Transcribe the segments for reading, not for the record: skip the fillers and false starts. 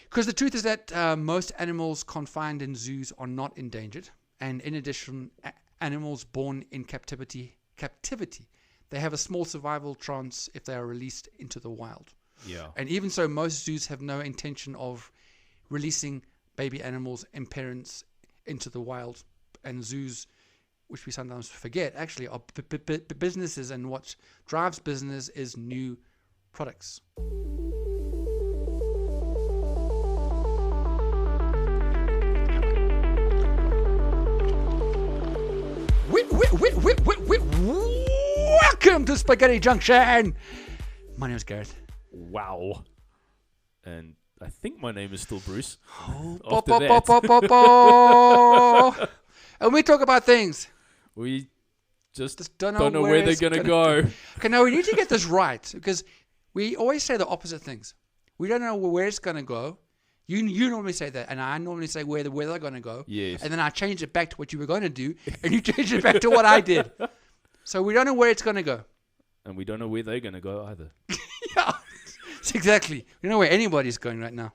Because the truth is that most animals confined in zoos are not endangered. And in addition, animals born in captivity, they have a small survival chance if they are released into the wild. Yeah. And even so, most zoos have no intention of releasing baby animals and parents into the wild. And zoos, which we sometimes forget, actually are businesses, and what drives business is new products. Welcome to Spaghetti Junction. My name is Gareth. Wow. And I think my name is still Bruce. Oh, After and we talk about things. we just Don't know where they're going to go. Okay, now we need to get this right, because we always say the opposite things. We don't know where it's going to go. You normally say that, and I normally say where they're going to go. Yes. And then I change it back to what you were going to do, and you change it back to what I did. So we don't know where it's going to go. And we don't know where they're going to go either. Yeah, exactly. We don't know where anybody's going right now.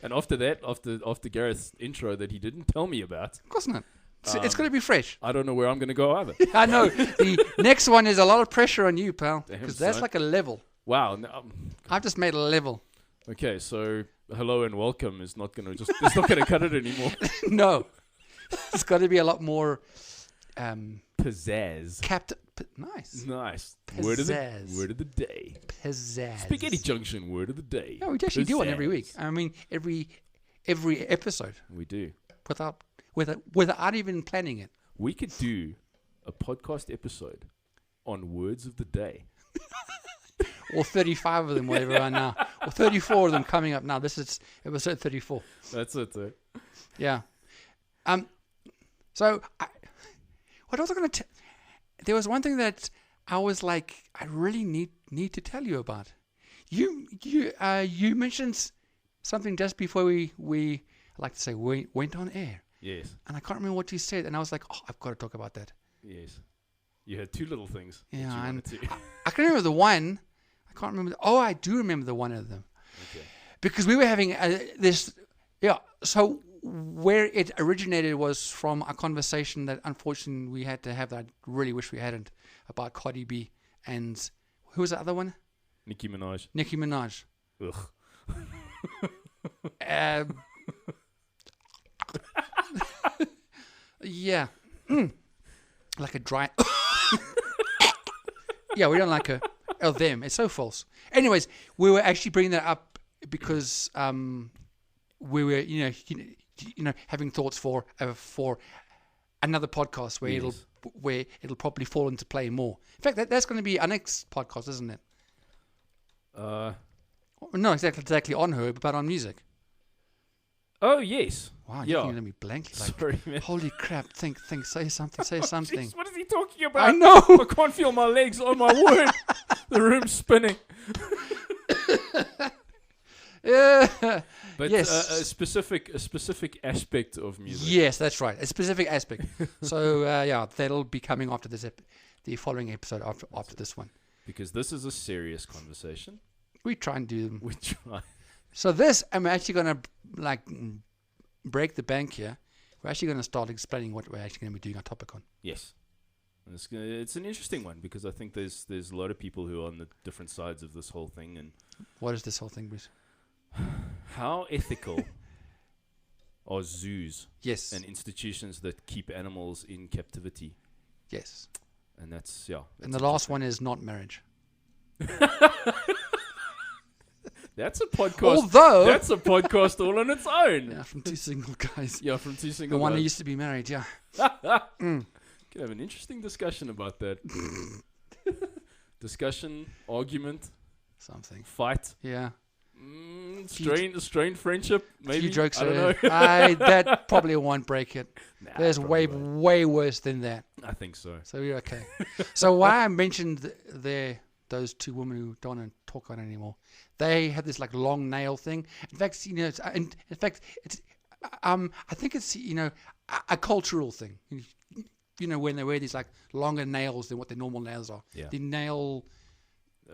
And after that, after Gareth's intro that he didn't tell me about, Of course not. It's going to be fresh. I don't know where I'm going to go either. I know. The next one is a lot of pressure on you, pal, Damn, because that's son. like a level. Wow. I've just made a level. Okay, so hello and welcome is not going to it's not going to cut it anymore. No. It's got to be a lot more Pizzazz. Nice. Nice. Pizzazz. Word of the day. Pizzazz. Spaghetti Junction word of the day. No, we actually do one every Pizzazz. week. I mean, every episode We do. without even planning it. We could do a podcast episode on words of the day. Or 35 of them, whatever are now. Or 34 of them coming up now. This is episode 34. That's it. Yeah. So, what was I going to tell? There was one thing that I was like, I really need to tell you about. You mentioned something just before we I like to say went on air, Yes. and I can't remember what you said, and I was like, oh, I've got to talk about that. Yes. You had two little things. Yeah, that you and wanted to. I can remember the one. I can't remember. I do remember the one of them. Okay. Because we were having this, yeah. So where it originated was from a conversation that unfortunately we had to have that I really wish we hadn't, about Cardi B and who was the other one? Nicki Minaj. Nicki Minaj. Ugh. Yeah. Like a dry. Yeah, we don't like her. Oh, them. It's so false. Anyways, we were actually bringing that up because we were, having thoughts for another podcast where Yes. it'll probably fall into play more. In fact, that's going to be our next podcast, isn't it? Not exactly on her, but on music. Oh, yes. Wow, Yeah. you're looking at me blankly. Like, Sorry, man. holy crap! Think. Say something. Say something. Jeez, what is he talking about? I know. I can't feel my legs. Oh, my word. The room's spinning. Yeah. But Yes. a specific aspect of music. Yes, that's right. A specific aspect. So that'll be coming after this, the following episode after this one. Because this is a serious conversation. We try and do them. We try. So this, I'm actually gonna break the bank here. We're actually gonna start explaining what we're actually gonna be doing our topic on. Yes. And it's an interesting one because I think there's a lot of people who are on the different sides of this whole thing. And What is this whole thing, Bruce? how ethical are zoos Yes. and institutions that keep animals in captivity? Yes. And that's, yeah. And the last one is not marriage. That's a podcast. Although That's a podcast all on its own. yeah, from two single guys. Yeah, from two The single one who guys. used to be married. Yeah. Could have an interesting discussion about that. Discussion, argument, Something. fight, Yeah. strained friendship. Maybe. A few jokes. I don't know. That probably won't break it. Nah, There's probably way won't. way worse than that. I think so. So we're okay. So why I mentioned those two women who don't want to talk on it anymore, they have this like long nail thing. In fact, it's I think it's a cultural thing. When they wear these like longer nails than what their normal nails are. Yeah. The nail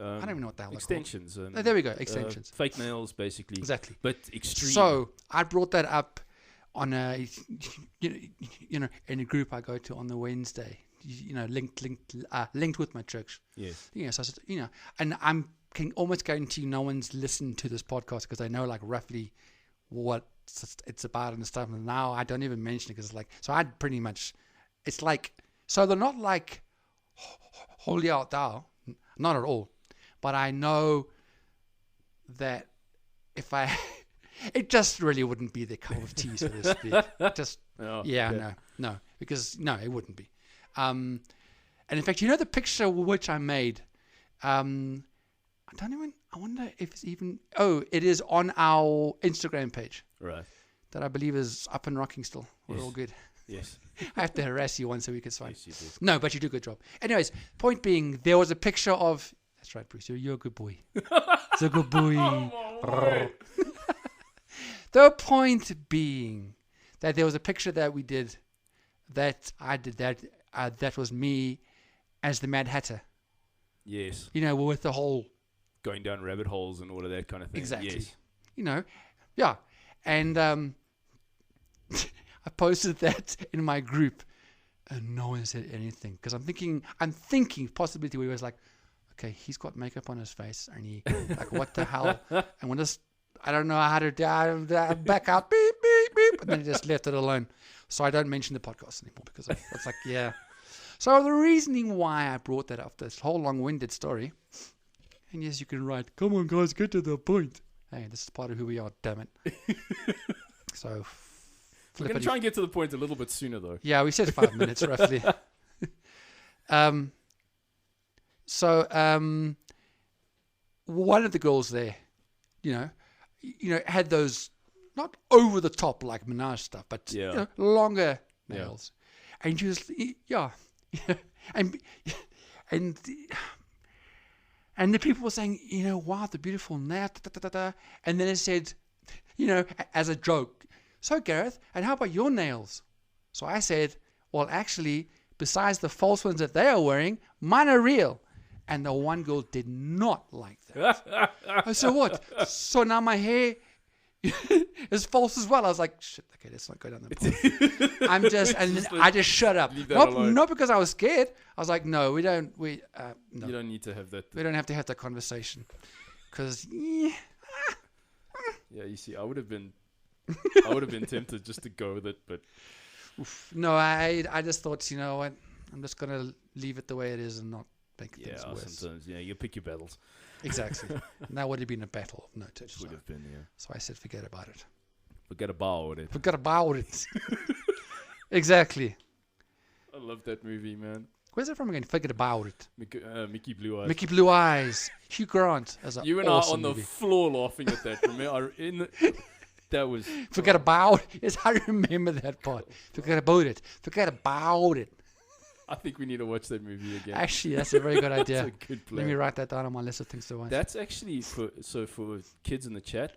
I don't even know what the hell extensions. they're called. There we go, extensions. Fake nails, basically. Exactly. But extreme. So I brought that up on a, in a group I go to on the Wednesday. Linked with my church. Yes. So I said, and can almost guarantee no one's listened to this podcast because they know like roughly what it's about and stuff. And now I don't even mention it because it's like, so I pretty much, it's like, so they're not like holy out thou, not at all. But I know that if it just really wouldn't be their cup of tea, so to speak. No, because no, it wouldn't be. And in fact, the picture which I made, I wonder if it's even, it is on our Instagram page. Right. That I believe is up and rocking still. We're all good. Yes. I have to harass you once a week, it's fine. Yes, you do. No, but you do a good job. Anyways, point being, there was a picture of, that's right, Bruce, you're a good boy. It's a good boy. The point being that there was a picture that we did, that I did, that was me as the Mad Hatter. Yes. With the whole... Going down rabbit holes and all of that kind of thing. Exactly. Yes. Yeah. And I posted that in my group and no one said anything. Because I'm thinking possibility where he was like, okay, he's got makeup on his face and he, like, what the hell? And when this, I don't know how to back out, beep, beep, beep. And then he just left it alone. So I don't mention the podcast anymore because it's like, yeah. So the reasoning why I brought that up, this whole long-winded story, and yes, you can write, come on guys, get to the point. Hey, this is part of who we are, damn it. So, we're going to try and get to the point a little bit sooner though. Yeah, we said 5 minutes roughly. One of the girls there, had those not over the top like Minaj stuff, but longer nails, and she was and the people were saying, wow, the beautiful nail, and then it said, as a joke, so Gareth, and how about your nails? So I said, well, actually, besides the false ones that they are wearing, mine are real. And the one girl did not like that. I said, what? So now my hair is false as well. I was like, shit, okay, let's not go down that path. I just shut up. Not because I was scared. I was like, no, we don't. No. You don't need to have that. We don't have to have that conversation. Because, yeah, you see, I would have been tempted just to go with it, but no, I just thought, you know what, I'm just gonna leave it the way it is and not make things worse. Sometimes, you pick your battles. Exactly. And that would have been a battle of notice. Would have been, yeah. So I said, forget about it. Forget about it. Forget about it. Exactly. I love that movie, man. Where's it from again? Forget about it. Mickey Blue Eyes. Mickey Blue Eyes. Hugh Grant as an You and awesome I on movie. the floor laughing at that. Remember, that was... Forget about it. Yes, I remember that part. Forget about it. Forget about it. I think we need to watch that movie again. Actually, that's a very good idea. That's a good plan. Let me write that down on my list of things to watch. That's actually for kids in the chat.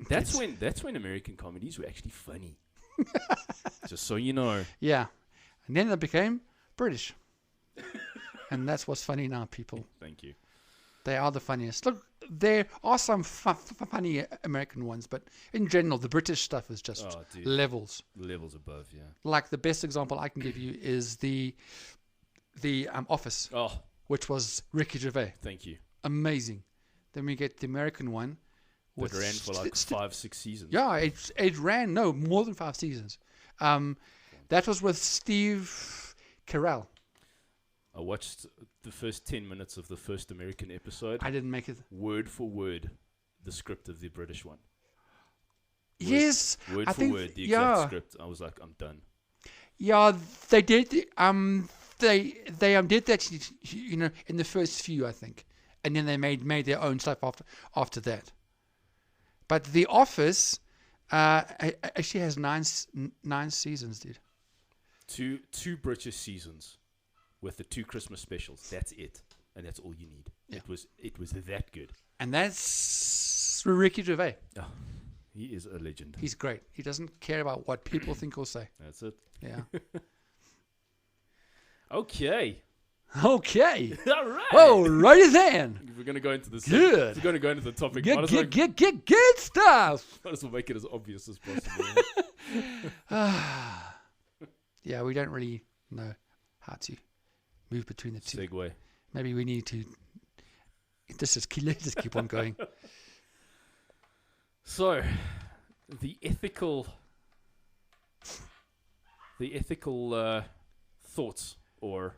That's when American comedies were actually funny. Just so you know. Yeah. And then they became British. And that's what's funny now, people. Thank you. They are the funniest. Look, there are some funny American ones, but in general, the British stuff is just levels. Levels above, yeah. Like the best example I can give you is the Office, which was Ricky Gervais. Thank you. Amazing. Then we get the American one. That ran for like 5-6 seasons. Yeah, it ran, more than 5 seasons. That was with Steve Carell. I watched the first 10 minutes of the first American episode. I didn't make it. Word for word, the script of the British one. Yes. Word for word, the exact script. I was like, I'm done. Yeah, they did. They did that, in the first few, I think. And then they made their own stuff after that. But The Office actually has nine seasons, dude. Two British seasons with the 2 Christmas specials. That's it, and that's all you need. Yeah. It was that good. And that's Ricky Gervais. Oh, he is a legend. He's great. He doesn't care about what people think or say. That's it. Yeah. Okay. Okay. All right. Oh, righty then. If we're going to go into this, Good. if we're going to go into the topic, might as well Good stuff. make it as obvious as possible. Yeah, we don't really know how to move between the two. Segue. Maybe we need to. Let's just keep on going. So, the ethical thoughts or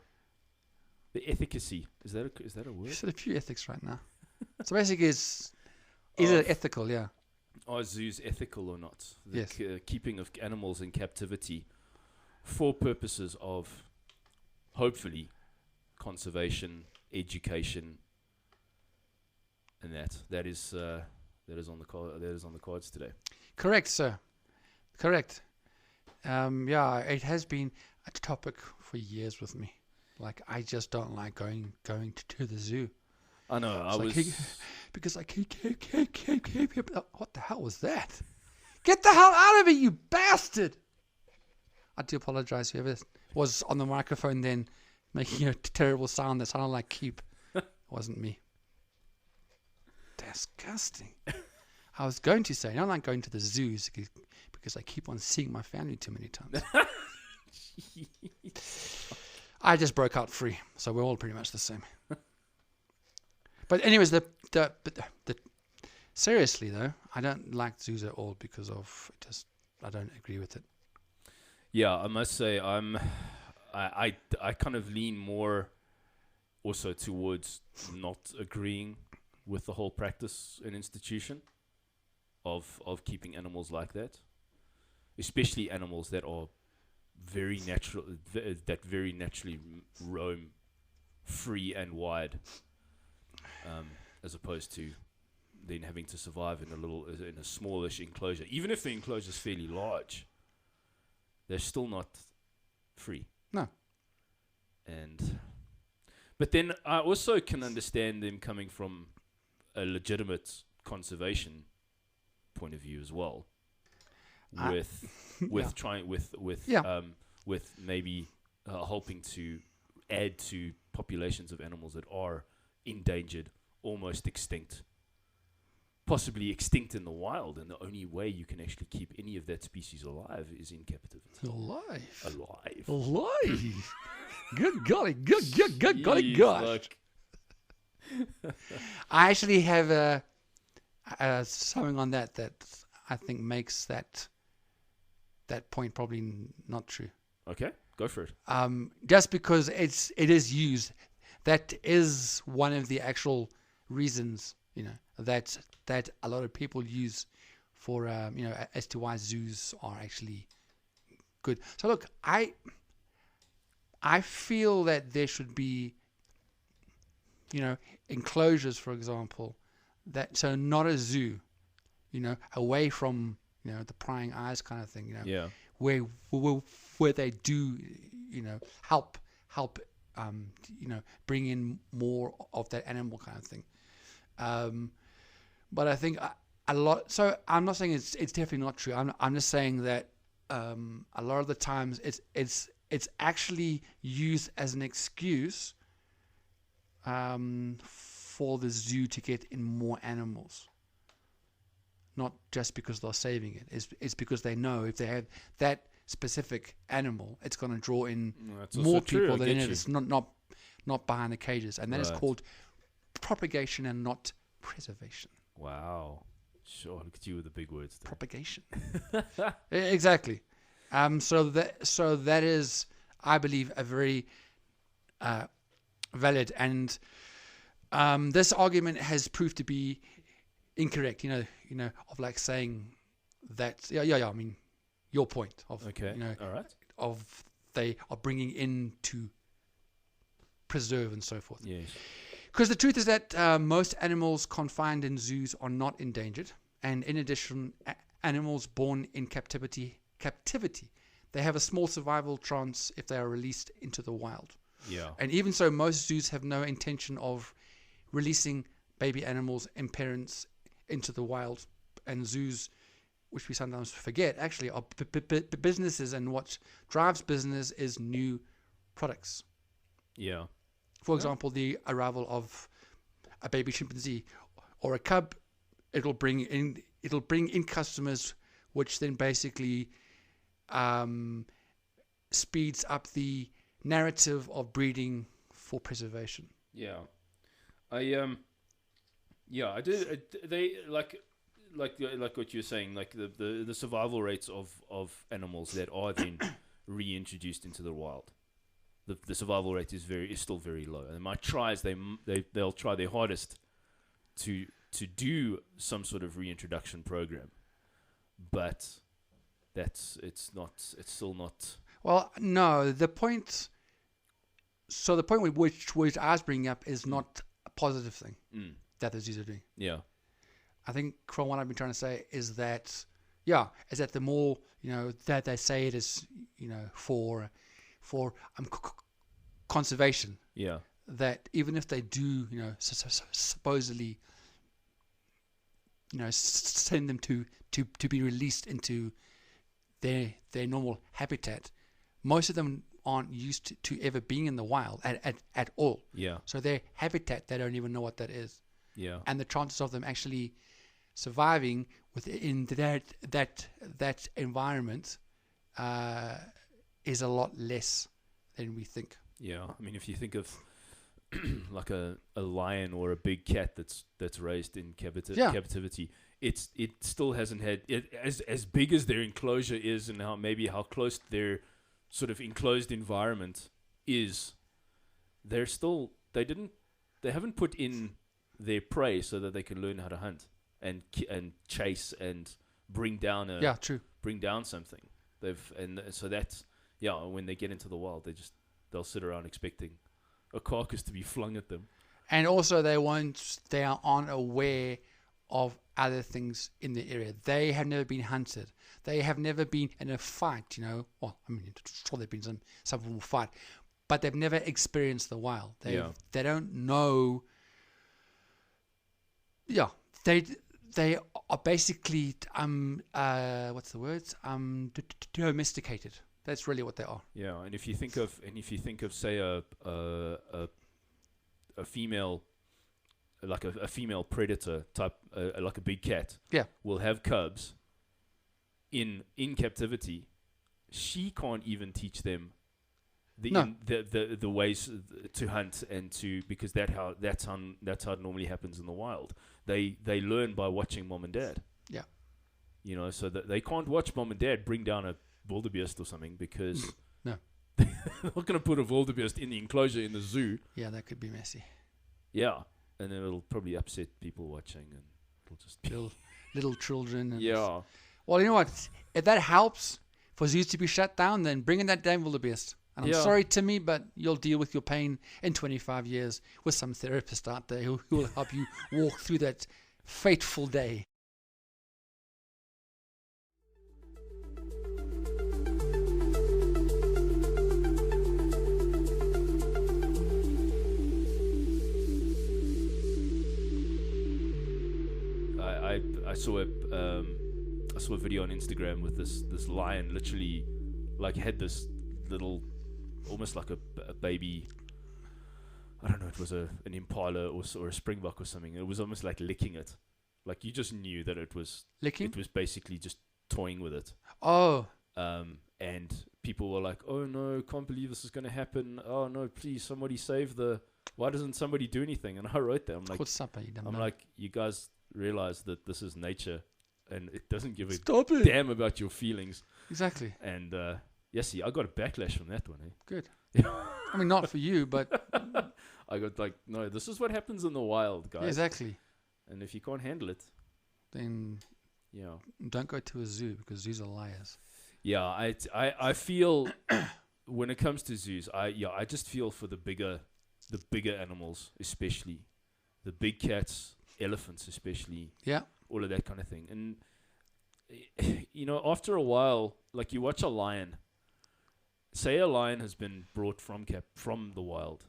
the efficacy is that a word? There's a few ethics right now. So basically, is it ethical? Yeah. Are zoos ethical or not? The Yes. Keeping of animals in captivity for purposes of hopefully conservation, education, and that is on the cards today. Correct, sir. Correct. Yeah, it has been a topic for years with me. Like, I just don't like going to the zoo. I know. Because I keep. What the hell was that? Get the hell out of it, you bastard! I do apologize, whoever was on the microphone then, making a terrible sound that sounded like keep. It wasn't me. Disgusting. I was going to say, I don't like going to the zoos because I keep on seeing my family too many times. I just broke out free, so we're all pretty much the same. But anyways, the seriously though, I don't like zoos at all because of I don't agree with it. Yeah, I must say I kind of lean more also towards not agreeing with the whole practice and institution of keeping animals like that, especially animals that are very natural, that very naturally roam free and wide, as opposed to then having to survive in a smallish enclosure. Even if the enclosure is fairly large, they're still not free. No. But then I also can understand them coming from a legitimate conservation point of view as well, with maybe helping to add to populations of animals that are endangered, almost extinct, possibly extinct in the wild, and the only way you can actually keep any of that species alive is in captivity. Alive. Good golly, good golly gosh. I actually have something on that I think makes that point probably not true. Okay, go for it. Just because it is used, that is one of the actual reasons, that a lot of people use for as to why zoos are actually good. So look, I feel that there should be enclosures, for example, so not a zoo, away from the prying eyes kind of thing, yeah, where they do help bring in more of that animal kind of thing. But I think a lot. So I'm not saying it's definitely not true. I'm just saying that a lot of the times it's actually used as an excuse for the zoo to get in more animals. Not just because they're saving it. It's because they know if they have that specific animal, it's going to draw in more people than it is. Not behind the cages, and that is called propagation and not preservation. Wow, sure. Look at you with the big words there. Propagation. Exactly. So that is, I believe, a very valid, and this argument has proved to be incorrect. Of like saying that. Yeah. I mean, your point of all right, of they are bringing in to preserve and so forth. Yes. Because the truth is that most animals confined in zoos are not endangered, and in addition, animals born in captivity, they have a small survival chance if they are released into the wild. Yeah. And even so, most zoos have no intention of releasing baby animals and parents into the wild. And zoos, which we sometimes forget, actually are businesses, and what drives business is new products. Yeah. For example, the arrival of a baby chimpanzee or a cub, it'll bring in customers, which then basically speeds up the narrative of breeding for preservation. Yeah, I do. They like what you're saying, like the survival rates of animals that are then reintroduced into the wild. The survival rate is still very low, and my tries they'll try their hardest to do some sort of reintroduction program, but it's still not. Well, no, the point. So the point which I was bringing up is not a positive thing that the zoos are doing. Yeah. I think from what I've been trying to say is that the more that they say it is for conservation. Yeah. That even if they do supposedly send them to be released into their normal habitat, most of them aren't used to ever being in the wild at all. Yeah. So their habitat, they don't even know what that is. Yeah. And the chances of them actually surviving within that environment is a lot less than we think. Yeah. I mean, if you think of like a lion or a big cat that's raised in captivity, it still hasn't had it as big as their enclosure is, and how close their sort of enclosed environment is. They haven't put in their prey so that they can learn how to hunt and chase and bring down something. So that's when they get into the wild, they'll sit around expecting a carcass to be flung at them. And also they aren't aware of other things in the area. They have never been hunted. They have never been in a fight, Well, I mean, sure there've been some form of fight, but they've never experienced the wild. They don't know. Yeah, they are basically what's the word? Domesticated. That's really what they are. Yeah, and if you think of say a female, like a female predator type, like a big cat, will have cubs in captivity. She can't even teach them the ways to hunt because that's how it normally happens in the wild. They learn by watching mom and dad. Yeah. So that they can't watch mom and dad bring down a wildebeest or something, because no, they're not going to put a wildebeest in the enclosure in the zoo. Yeah, that could be messy. Yeah, and then it'll probably upset people watching, and it'll just be little children. And yeah. Well, you know what? If that helps for zoos to be shut down, then bring in that damn wildebeest. And I'm sorry, Timmy, but you'll deal with your pain in 25 years with some therapist out there who will help you walk through that fateful day. I saw a video on Instagram with this lion literally like had this little, almost like a baby, I don't know, it was an impala or a springbok or something. It was almost like licking it. Like you just knew that it was licking. It was basically just toying with it. Oh. And people were like, "Oh no, can't believe this is going to happen. Oh no, please somebody save why doesn't somebody do anything?" And I wrote that. I'm like, you guys realize that this is nature and it doesn't give a damn about your feelings. Exactly. And see, I got a backlash from that one. Good. I mean, not for you, but I got no, this is what happens in the wild, guys. Exactly. And if you can't handle it, then don't go to a zoo, because zoos are liars. Yeah, I feel when it comes to zoos, I just feel for the bigger animals, especially the big cats, elephants especially, all of that kind of thing. And after a while, like you watch a lion, say a lion has been brought from the wild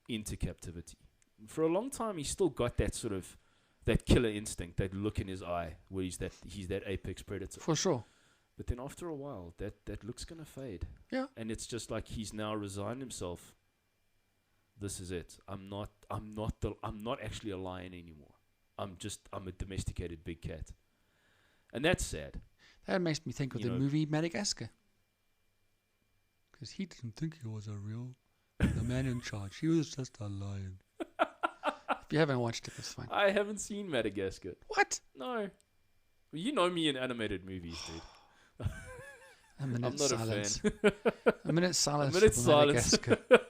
into captivity. For a long time, he's still got that sort of that killer instinct, that look in his eye, where he's that apex predator. For sure. But then after a while, that look's gonna fade. Yeah. And it's just like he's now resigned himself this is it. I'm not actually a lion anymore. I'm a domesticated big cat. And that's sad. That makes me think of the movie Madagascar. Because he didn't think he was the man in charge. He was just a lion. If you haven't watched it, it's fine. I haven't seen Madagascar. What? No. Well, you know me in animated movies, dude. A minute I'm not silence. a fan. A minute silence. A minute for silence. Madagascar.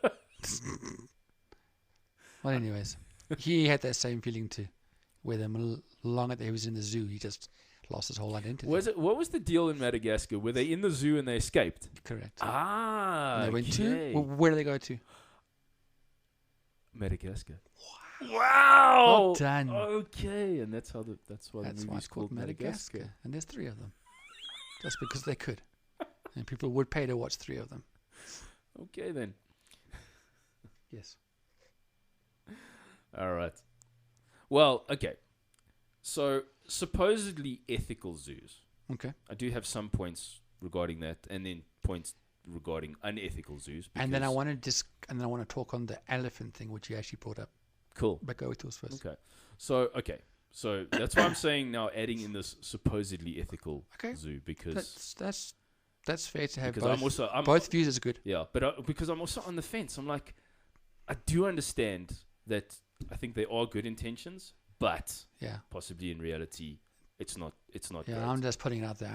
Well, anyways, he had that same feeling too. Where long he was in the zoo, he just lost his whole identity. What was the deal in Madagascar? Were they in the zoo and they escaped? Correct. Ah, And they went to? Where do they go to? Madagascar. Wow. Well done. Okay, and that's why the why movie's it's called Madagascar. Madagascar. And there's 3 of them. Just because they could. And people would pay to watch 3 of them. Okay, then. Yes. All right. Well, okay. So, supposedly ethical zoos. Okay. I do have some points regarding that, and then points regarding unethical zoos. And then I want to talk on the elephant thing, which you actually brought up. Cool. But go with yours first. Okay. So that's why I'm saying now adding in this supposedly ethical zoo, because that's fair to have because both. Both views is good. Yeah, but because I'm also on the fence. I'm like, I do understand that. I think there are good intentions, but possibly in reality, it's not. Yeah, great. I'm just putting it out there.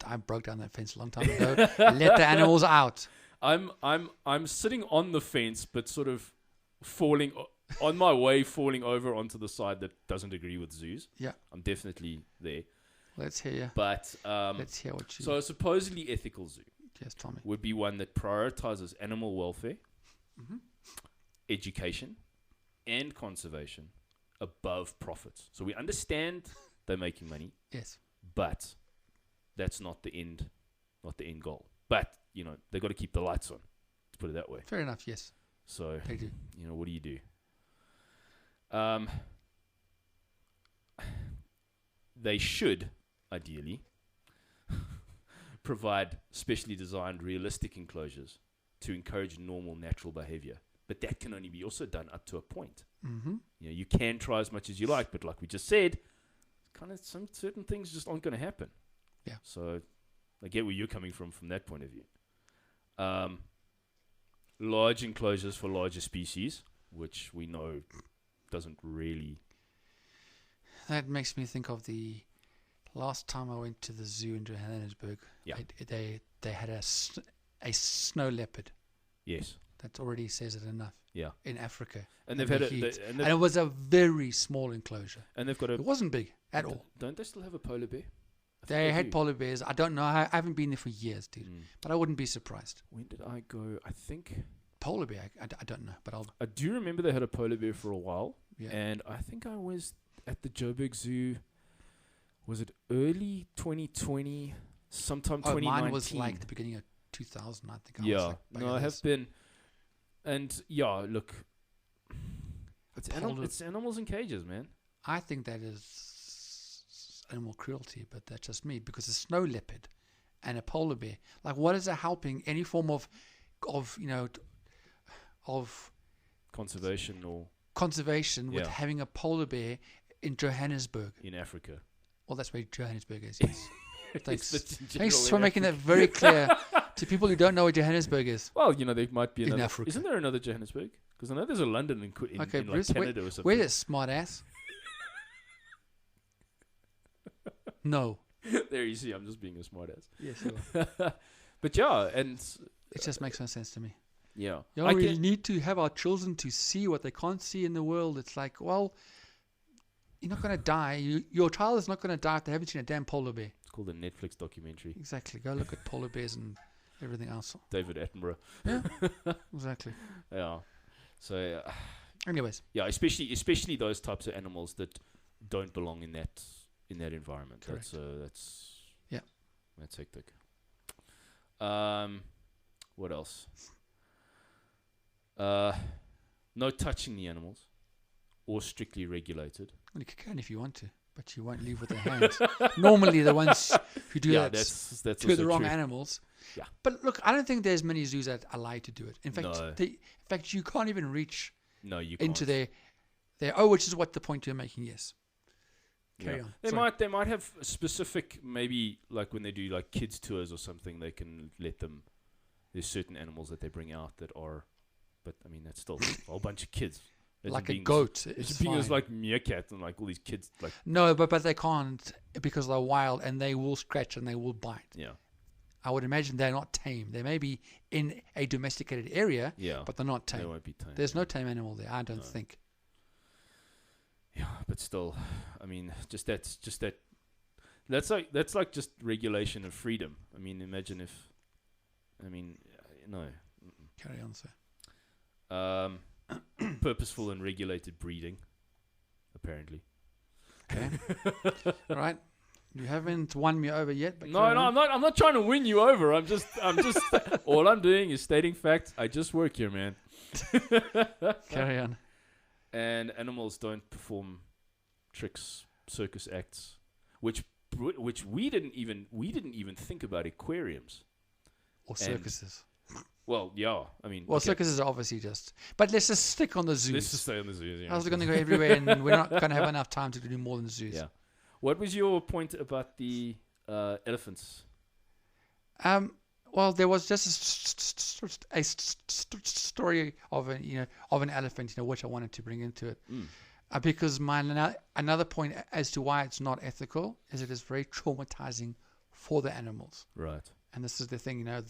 I broke down that fence a long time ago. Let the animals out. I'm sitting on the fence, but sort of falling over onto the side that doesn't agree with zoos. Yeah, I'm definitely there. Let's hear you. But let's hear what you. So a supposedly ethical zoo. Yes, Tommy. Would be one that prioritizes animal welfare, education, and conservation above profits. So we understand they're making money. Yes. But that's not the end goal. But, they've got to keep the lights on, to put it that way. Fair enough, yes. So, they do. What do you do? They should, ideally, provide specially designed realistic enclosures to encourage normal natural behavior. But that can only be also done up to a point. Mm-hmm. You can try as much as you like, but like we just said, kind of some certain things just aren't going to happen. Yeah. So I get where you're coming from that point of view. Large enclosures for larger species, which we know doesn't really. That makes me think of the last time I went to the zoo in Johannesburg. Yeah. They had a snow leopard. Yes. That already says it enough. Yeah. In Africa. And they've had and it was a very small enclosure. And they've got it wasn't big at all. Don't they still have a polar bear? They had polar bears. I don't know. I haven't been there for years, dude. But I wouldn't be surprised. When did I go? I think polar bear. I don't know, but I do remember they had a polar bear for a while. Yeah. And I think I was at the Joburg Zoo. Was it early 2020? Sometime 2019. Mine was like the beginning of 2000. I think. I have been. And look, it's animals in cages, man. I think that is animal cruelty, but that's just me, because a snow leopard and a polar bear, like, what is it helping any form of conservation with having a polar bear in Johannesburg in Africa? Well, that's where Johannesburg is. Yes. Thanks for making that very clear to people who don't know what Johannesburg is. Well, there might be another. In Africa. Isn't there another Johannesburg? Because I know there's a London in Bruce, Canada or something. Where's it, smart ass? No. There you see, I'm just being a smart ass. Yes, you are. But and it just makes no sense to me. Yeah. We need to have our children to see what they can't see in the world. It's like, well, you're not going to die. Your child is not going to die if they haven't seen a damn polar bear. It's called a Netflix documentary. Exactly. Go look at polar bears and everything else. David Attenborough. Yeah, exactly. Yeah. So, anyways. Yeah, especially those types of animals that don't belong in that environment. Correct. That's hectic. What else? No touching the animals, or strictly regulated. Well, you can if you want to, but you won't leave with their hands. Normally, the ones who do that's to the wrong true. animals. Yeah. But look, I don't think there's many zoos that allow you to do it. In fact, you can't even reach No, you into can't. their which is what the point you're making. Yes. Carry on. They Sorry. might have specific, maybe like when they do like kids tours or something, they can let them. There's certain animals that they bring out that are, but I mean that's still a whole bunch of kids. Like a goat. It's being as like meerkat and like all these kids like. No, but they can't because they're wild and they will scratch and they will bite. Yeah. I would imagine they're not tame. They may be in a domesticated area, but they're not tame. They won't be tame. There's no tame animal there, I don't think. Yeah, but still, I mean, that's like just regulation of freedom. I mean, imagine if, I mean, no. Carry on, sir. Purposeful and regulated breeding, apparently. Okay. All right. You haven't won me over yet. But No, I'm not trying to win you over. I'm just. All I'm doing is stating facts. I just work here, man. Carry on. And animals don't perform tricks, circus acts, which we didn't even think about aquariums or circuses. Well, yeah, I mean, well, circuses are obviously just. But let's just stick on the zoos. Let's just stay on the zoos. Yeah. I was going to go everywhere, and we're not going to have enough time to do more than the zoos. Yeah. What was your point about the elephants? Well, there was just a story of an elephant, which I wanted to bring into it, because another point as to why it's not ethical is it is very traumatizing for the animals. Right. And this is the thing, that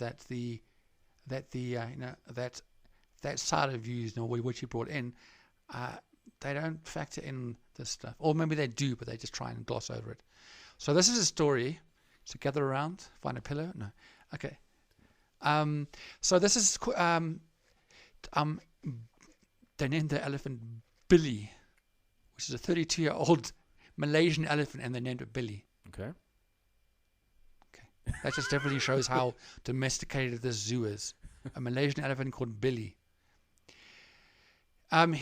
that side of views, which you brought in, they don't factor in this stuff, or maybe they do, but they just try and gloss over it. So this is a story. So gather around, find a pillow. No, okay. So this is they named the elephant Billy, which is a 32-year-old Malaysian elephant, and they named it Billy. Okay. That just definitely shows how domesticated this zoo is. A Malaysian elephant called Billy. Who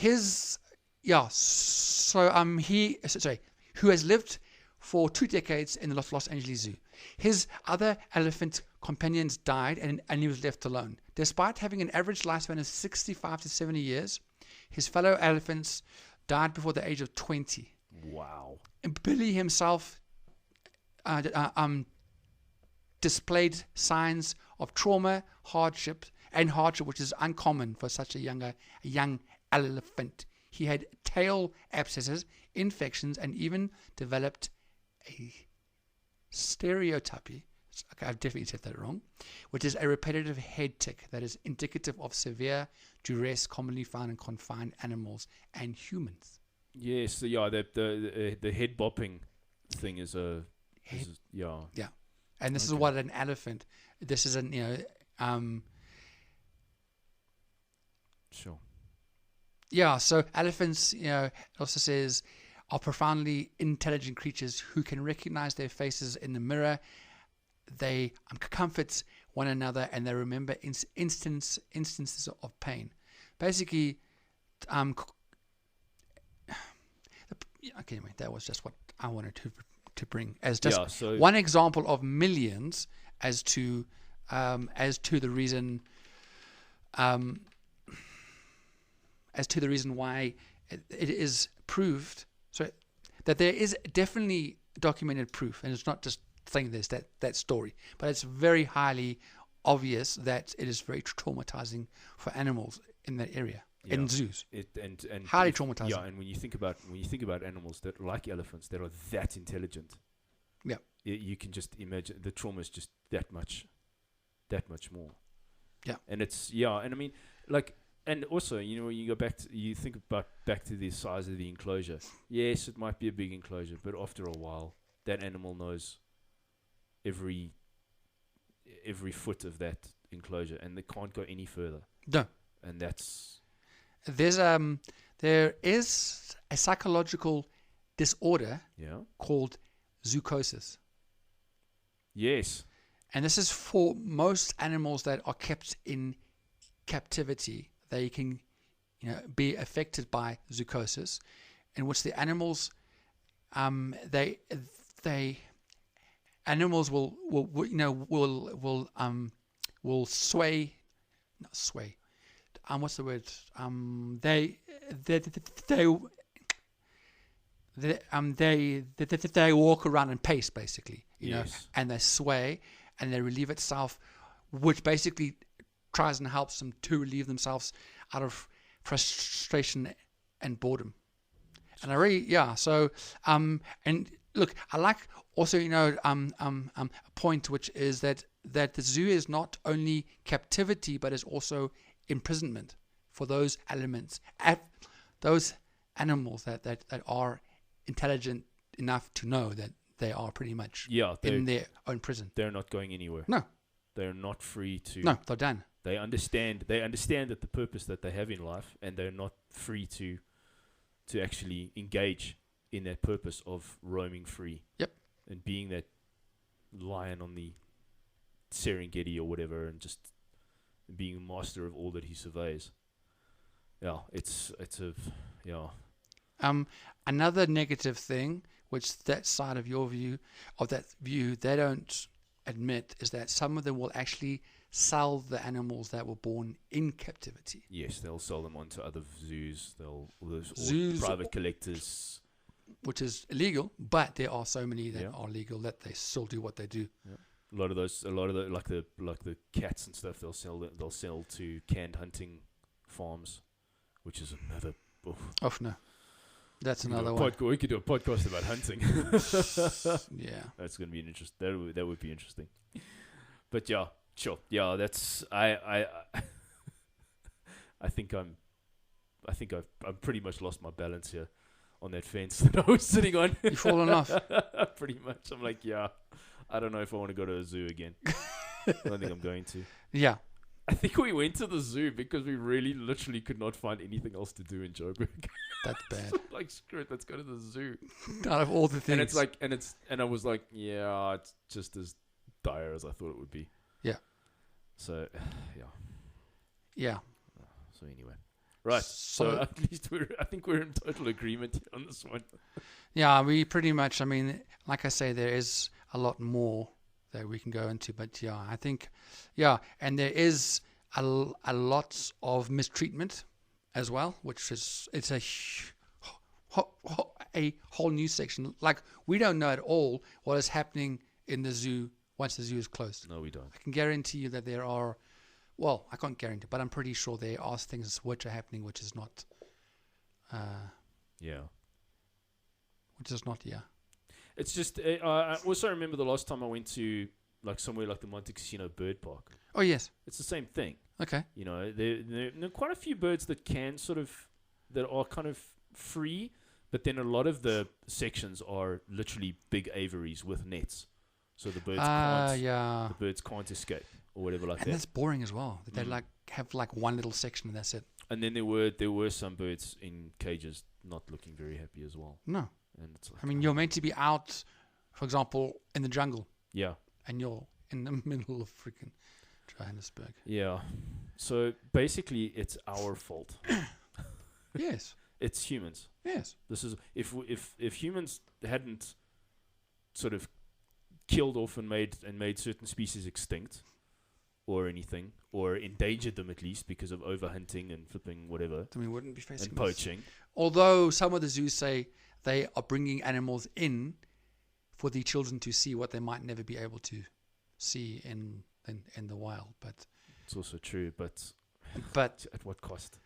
has lived for 2 decades in the Los Angeles Zoo. His other elephant companions died and he was left alone. Despite having an average lifespan of 65 to 70 years, his fellow elephants died before the age of 20. Wow. And Billy himself displayed signs of trauma, hardship, which is uncommon for such a young elephant. He had tail abscesses, infections, and even developed a stereotypy. Okay, I've definitely said that wrong. Which is a repetitive head tick that is indicative of severe duress commonly found in confined animals and humans. Yes, the head bopping thing is yeah. And this is what an elephant. This is Sure. Yeah, so elephants, it also says, are profoundly intelligent creatures who can recognize their faces in the mirror. They comfort one another, and they remember instances of pain. Basically, anyway, that was just what I wanted to bring as just one example of millions as to the reason. As to the reason why it is proved, so that there is definitely documented proof, and it's not just saying there's that story, but it's very highly obvious that it is very traumatizing for animals in that area, in zoos. And highly traumatizing. Yeah, and when you think about animals that like elephants that are that intelligent, you can just imagine the trauma is just that much more. Yeah, and and I mean, like. And also, when you go back to the size of the enclosure. Yes, it might be a big enclosure, but after a while, that animal knows every foot of that enclosure, and they can't go any further. No, and that's there is a psychological disorder called zoochosis. Yes, and this is for most animals that are kept in captivity. They can, be affected by zoochosis, in which the animals, animals will sway, not sway. What's the word? they walk around and pace, basically, you know, Yes. and they sway and they relieve itself, which basically tries and helps them to relieve themselves out of frustration and boredom. And I really, so, and look, I like also, you know, a point, which is that the zoo is not only captivity, but is also imprisonment for those elements, those animals that are intelligent enough to know that they are pretty much in their own prison. They're not going anywhere. No. They're not free to. No, they're done. They understand that the purpose that they have in life, and they're not free to actually engage in that purpose of roaming free. Yep. And being that lion on the Serengeti or whatever, and just being a master of all that he surveys. Yeah, it's a Another negative thing, which that side of your view, they don't admit, is that some of them will actually sell the animals that were born in captivity. Yes, they'll sell them on to other zoos. Zoos, private collectors, which is illegal, but there are so many that Yeah. are legal that they still do what they do. Yeah. A lot of the like the cats and stuff, they'll sell to canned hunting farms, which is another. Oh no, that's another one. We could do a podcast about hunting. Yeah, that's going to be an interest. That would be interesting. But yeah, sure. Yeah, that's I think I've pretty much lost my balance here on that fence that I was sitting on. You've fallen off. Pretty much. I'm like, yeah, I don't know if I want to go to a zoo again. I don't think I'm going to. Yeah. I think we went to the zoo because we really literally could not find anything else to do in Joburg. That's bad. Like, screw it, let's go to the zoo. Out of all the things. And it's like, and I was like, yeah, it's just as dire as I thought it would be. Yeah. So, yeah. Yeah. So anyway. Right. So at least I think we're in total agreement here on this one. Yeah, we pretty much, I mean, like I say, there is a lot more that we can go into, but yeah, I think, yeah, and there is a lot of mistreatment as well, which is, it's a whole new section. Like, we don't know at all what is happening in the zoo once the zoo is closed. No, we don't. I can guarantee you that there are, well, I can't guarantee, but I'm pretty sure there are things which are happening which is not, yeah. Which is not, yeah. It's just, I also remember the last time I went to like somewhere like the Monte Cassino Bird Park. Oh, yes. It's the same thing. Okay. You know, there are quite a few birds that are kind of free, but then a lot of the sections are literally big aviaries with nets. So the birds can't escape or whatever like that. And that's boring as well. That they have one little section and that's it. And then there were some birds in cages not looking very happy as well. No. And it's like, I mean, you're meant to be out, for example, in the jungle. Yeah. And you're in the middle of freaking Johannesburg. Yeah. So basically, it's our fault. Yes. It's humans. Yes. This is if humans hadn't sort of killed off and made certain species extinct, or anything, or endangered them at least because of overhunting and flipping whatever. Then we wouldn't be facing and poaching. Although some of the zoos say they are bringing animals in for the children to see what they might never be able to see in the wild, but it's also true. But at what cost?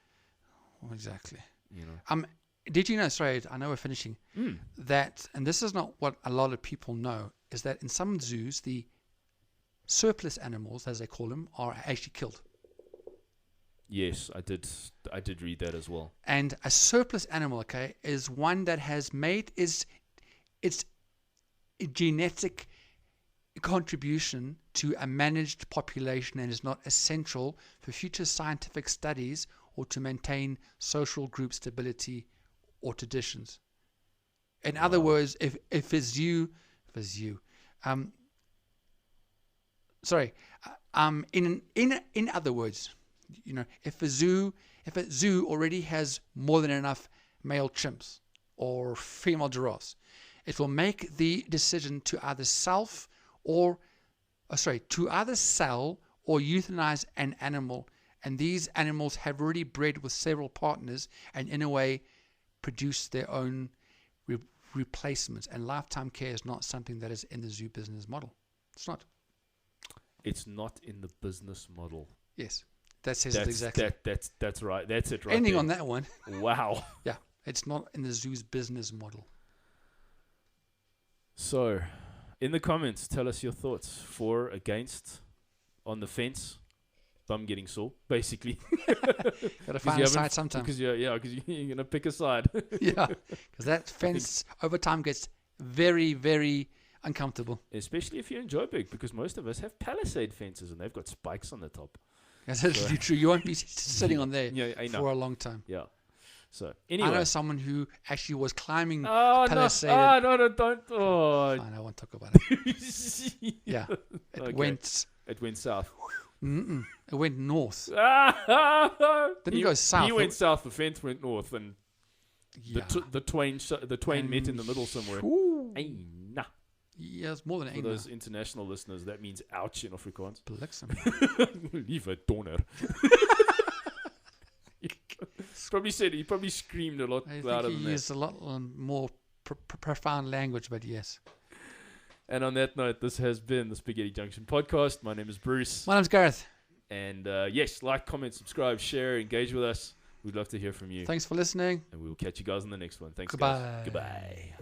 Well, exactly. You know. Did you know? Sorry, I know we're finishing. That, and this is not what a lot of people know, is that in some zoos the surplus animals, as they call them, are actually killed. Yes, I did read that as well. And a surplus animal, okay, is one that has made its genetic contribution to a managed population and is not essential for future scientific studies or to maintain social group stability or traditions. In other words, if in other words, you know, if a zoo already has more than enough male chimps or female giraffes, it will make the decision to either sell or euthanize an animal And these animals have already bred with several partners and in a way produce their own replacements. And lifetime care is not something that is in the zoo business model. It's not. It's not in the business model. Yes. That says it exactly. That's right. That's it right Ending there. on that one. Wow. Yeah. It's not in the zoo's business model. So, in the comments, tell us your thoughts. For, against, on the fence. Bum getting sore, basically. Got to find a side sometime. Because you're going to pick a side. Yeah. Because that fence over time gets very, very uncomfortable. Especially if you enjoy big, because most of us have palisade fences and they've got spikes on the top. That's actually true. You won't be sitting on there for a long time. Yeah. So, anyway. I know someone who actually was climbing palisade. No, don't. Oh. Fine, I won't talk about it. Yeah. It went south. It went north. Didn't go south. He went south, the fence went north, and the twain met in the middle somewhere. Nah. Yeah, it's more than For those international listeners, that means ouch in Afrikaans. Bliksem. Liewe donor. He probably screamed a lot louder than that. He used a lot more profound language, but yes. And on that note, this has been the Spaghetti Junction podcast. My name is Bruce. My name's Gareth. And yes, like, comment, subscribe, share, engage with us. We'd love to hear from you. Thanks for listening. And we will catch you guys in the next one. Thanks, Goodbye. guys. Goodbye.